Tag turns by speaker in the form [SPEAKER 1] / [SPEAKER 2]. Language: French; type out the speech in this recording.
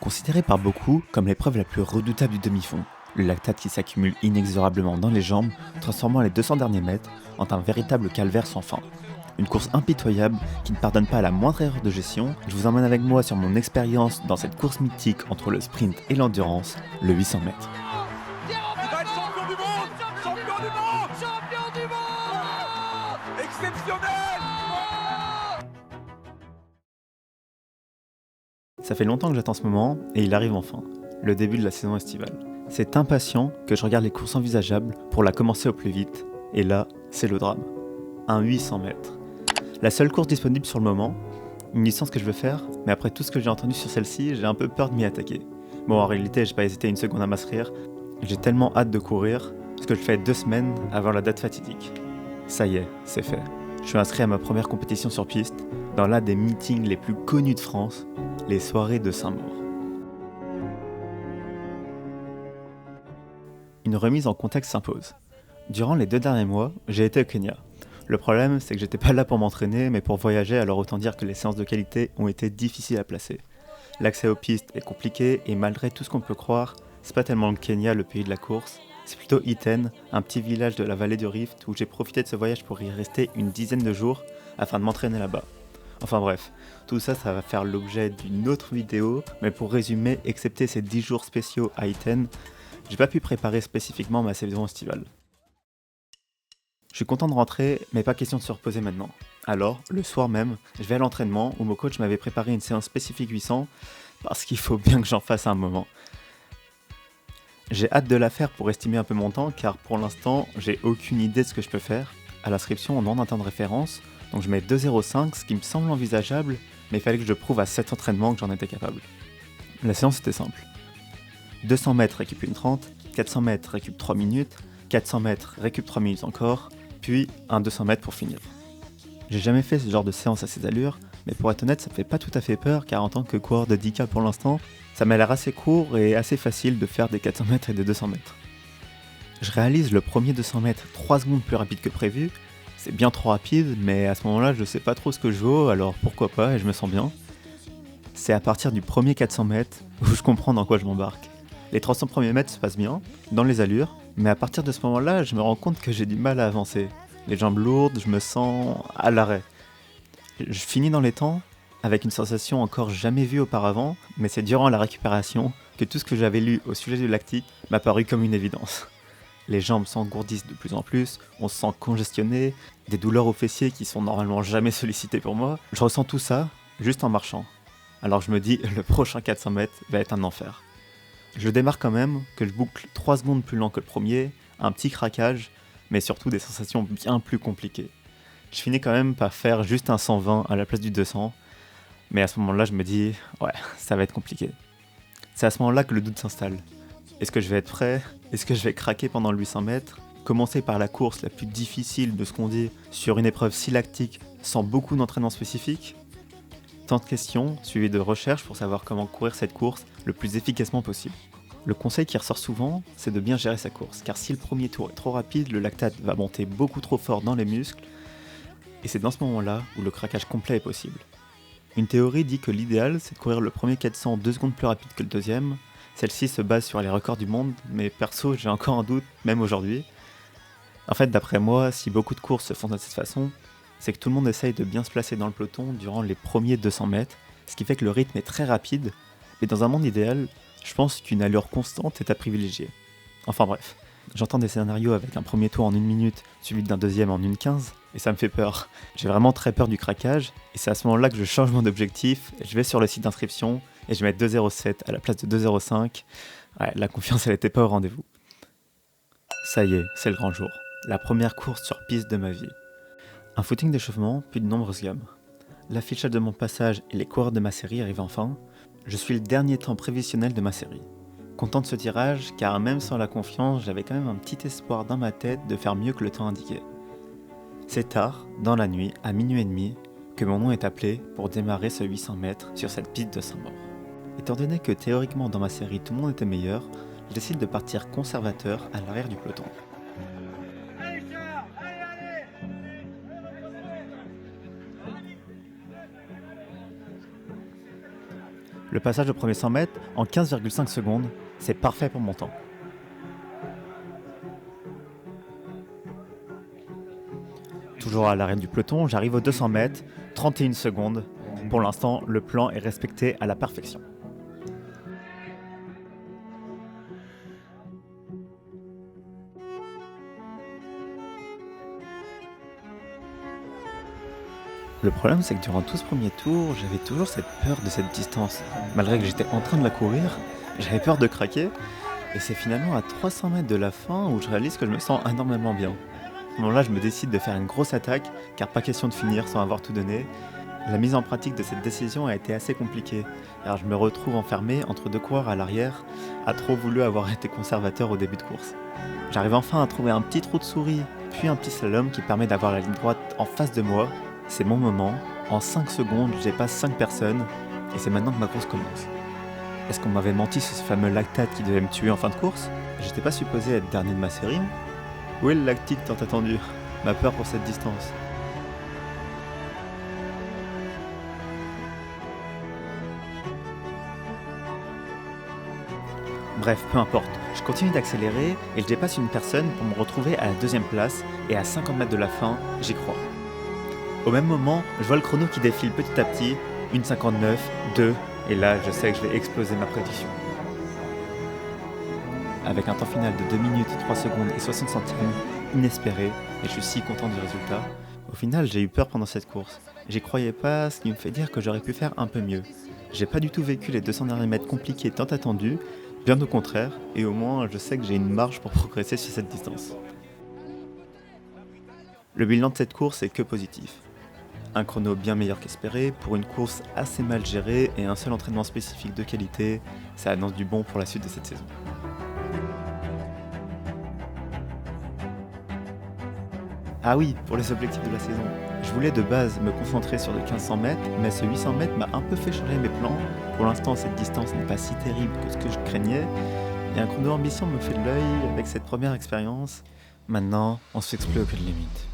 [SPEAKER 1] Considéré par beaucoup comme l'épreuve la plus redoutable du demi-fond, le lactate qui s'accumule inexorablement dans les jambes, transformant les 200 derniers mètres en un véritable calvaire sans fin. Une course impitoyable qui ne pardonne pas à la moindre erreur de gestion. Je vous emmène avec moi sur mon expérience dans cette course mythique entre le sprint et l'endurance, le 800 mètres.
[SPEAKER 2] Il va être champion du monde! Champion du monde! Champion du monde! Exceptionnel!
[SPEAKER 1] Ça fait longtemps que j'attends ce moment et il arrive enfin, le début de la saison estivale. C'est impatient que je regarde les courses envisageables pour la commencer au plus vite, et là, c'est le drame. Un 800 mètres. La seule course disponible sur le moment, une licence que je veux faire, mais après tout ce que j'ai entendu sur celle-ci, j'ai un peu peur de m'y attaquer. Bon, en réalité, j'ai pas hésité une seconde à m'inscrire, j'ai tellement hâte de courir, parce que je fais 2 semaines avant la date fatidique. Ça y est, c'est fait. Je suis inscrit à ma première compétition sur piste, dans l'un des meetings les plus connus de France, les soirées de Saint-Maur. Une remise en contexte s'impose. Durant les 2 derniers mois, j'ai été au Kenya. Le problème, c'est que j'étais pas là pour m'entraîner, mais pour voyager, alors autant dire que les séances de qualité ont été difficiles à placer. L'accès aux pistes est compliqué, et malgré tout ce qu'on peut croire, c'est pas tellement le Kenya le pays de la course, c'est plutôt Iten, un petit village de la vallée du Rift où j'ai profité de ce voyage pour y rester une dizaine de jours afin de m'entraîner là-bas. Enfin bref, tout ça, ça va faire l'objet d'une autre vidéo, mais pour résumer, excepté ces 10 jours spéciaux à Iten, j'ai pas pu préparer spécifiquement ma saison estivale. Je suis content de rentrer, mais pas question de se reposer maintenant. Alors, le soir même, je vais à l'entraînement où mon coach m'avait préparé une séance spécifique 800, parce qu'il faut bien que j'en fasse un moment. J'ai hâte de la faire pour estimer un peu mon temps, car pour l'instant, j'ai aucune idée de ce que je peux faire. À l'inscription, on demande un temps de référence, donc je mets 2,05, ce qui me semble envisageable, mais il fallait que je prouve à 7 entraînements que j'en étais capable. La séance était simple. 200 mètres récup 1,30, 400 mètres récup 3 minutes, 400 mètres récup 3 minutes encore, puis un 200 mètres pour finir. J'ai jamais fait ce genre de séance à ces allures, mais pour être honnête, ça me fait pas tout à fait peur, car en tant que coureur de 10K pour l'instant, ça m'a l'air assez court et assez facile de faire des 400 mètres et des 200 mètres. Je réalise le premier 200 mètres 3 secondes plus rapide que prévu. C'est bien trop rapide, mais à ce moment-là, je sais pas trop ce que je vaux, alors pourquoi pas, et je me sens bien. C'est à partir du premier 400 mètres où je comprends dans quoi je m'embarque. Les 300 premiers mètres se passent bien, dans les allures, mais à partir de ce moment-là, je me rends compte que j'ai du mal à avancer. Les jambes lourdes, je me sens à l'arrêt. Je finis dans les temps, avec une sensation encore jamais vue auparavant, mais c'est durant la récupération que tout ce que j'avais lu au sujet du lactique m'a paru comme une évidence. Les jambes s'engourdissent de plus en plus, on se sent congestionné, des douleurs aux fessiers qui sont normalement jamais sollicitées pour moi. Je ressens tout ça juste en marchant. Alors je me dis, le prochain 400 mètres va être un enfer. Je démarre quand même, que je boucle 3 secondes plus lent que le premier, un petit craquage, mais surtout des sensations bien plus compliquées. Je finis quand même par faire juste un 120 à la place du 200, mais à ce moment-là je me dis, ouais, ça va être compliqué. C'est à ce moment-là que le doute s'installe. Est-ce que je vais être prêt? Est-ce que je vais craquer pendant le 800 mètres? Commencer par la course la plus difficile de ce qu'on dit sur une épreuve si lactique, sans beaucoup d'entraînement spécifique? Tant de questions, suivies de recherches pour savoir comment courir cette course le plus efficacement possible. Le conseil qui ressort souvent, c'est de bien gérer sa course, car si le premier tour est trop rapide, le lactate va monter beaucoup trop fort dans les muscles, et c'est dans ce moment-là où le craquage complet est possible. Une théorie dit que l'idéal, c'est de courir le premier 400 2 secondes plus rapide que le deuxième. Celle-ci se base sur les records du monde, mais perso, j'ai encore un doute, même aujourd'hui. En fait, d'après moi, si beaucoup de courses se font de cette façon, c'est que tout le monde essaye de bien se placer dans le peloton durant les premiers 200 mètres, ce qui fait que le rythme est très rapide, mais dans un monde idéal, je pense qu'une allure constante est à privilégier. Enfin bref, j'entends des scénarios avec un premier tour en 1 minute, suivi d'un deuxième en 1,15, et ça me fait peur. J'ai vraiment très peur du craquage, et c'est à ce moment-là que je change mon objectif, je vais sur le site d'inscription, et je mets 2,07 à la place de 2,05. Ouais, la confiance elle était pas au rendez-vous. Ça y est, c'est le grand jour. La première course sur piste de ma vie. Un footing d'échauffement, puis de nombreuses gammes. L'affichage de mon passage et les coureurs de ma série arrivent enfin. Je suis le dernier temps prévisionnel de ma série. Content de ce tirage, car même sans la confiance, j'avais quand même un petit espoir dans ma tête de faire mieux que le temps indiqué. C'est tard, dans la nuit, à 00h30, que mon nom est appelé pour démarrer ce 800 mètres sur cette piste de Saint-Maur. Étant donné que théoriquement dans ma série tout le monde était meilleur, je décide de partir conservateur à l'arrière du peloton. Le passage au premier 100 mètres en 15,5 secondes, c'est parfait pour mon temps. Toujours à l'arrière du peloton, j'arrive aux 200 mètres, 31 secondes. Pour l'instant, le plan est respecté à la perfection. Le problème, c'est que durant tout ce premier tour, j'avais toujours cette peur de cette distance. Malgré que j'étais en train de la courir, j'avais peur de craquer. Et c'est finalement à 300 mètres de la fin où je réalise que je me sens énormément bien. À ce moment-là, je me décide de faire une grosse attaque, car pas question de finir sans avoir tout donné. La mise en pratique de cette décision a été assez compliquée, car je me retrouve enfermé entre deux coureurs à l'arrière, à trop voulu avoir été conservateur au début de course. J'arrive enfin à trouver un petit trou de souris, puis un petit slalom qui permet d'avoir la ligne droite en face de moi. C'est mon moment. En 5 secondes, j'ai pas 5 personnes, et c'est maintenant que ma course commence. Est-ce qu'on m'avait menti sur ce fameux lactate qui devait me tuer en fin de course? J'étais pas supposé être dernier de ma série. Où est le lactique tant attendu? Ma peur pour cette distance. Bref, peu importe, je continue d'accélérer et je dépasse une personne pour me retrouver à la deuxième place et à 50 mètres de la fin, j'y crois. Au même moment, je vois le chrono qui défile petit à petit, 1,59, 2, et là je sais que je vais exploser ma prédiction. Avec un temps final de 2 minutes, 3 secondes et 60 centièmes, inespéré, et je suis si content du résultat. Au final, j'ai eu peur pendant cette course. J'y croyais pas, ce qui me fait dire que j'aurais pu faire un peu mieux. J'ai pas du tout vécu les 200 derniers mètres compliqués tant attendus, bien au contraire, et au moins je sais que j'ai une marge pour progresser sur cette distance. Le bilan de cette course est que positif. Un chrono bien meilleur qu'espéré, pour une course assez mal gérée et un seul entraînement spécifique de qualité, ça annonce du bon pour la suite de cette saison. Ah oui, pour les objectifs de la saison. Je voulais de base me concentrer sur le 1500 mètres, mais ce 800 mètres m'a un peu fait changer mes plans. Pour l'instant, cette distance n'est pas si terrible que ce que je craignais, et un chrono ambition me fait de l'œil avec cette première expérience. Maintenant, on se fixe plus aucune limite.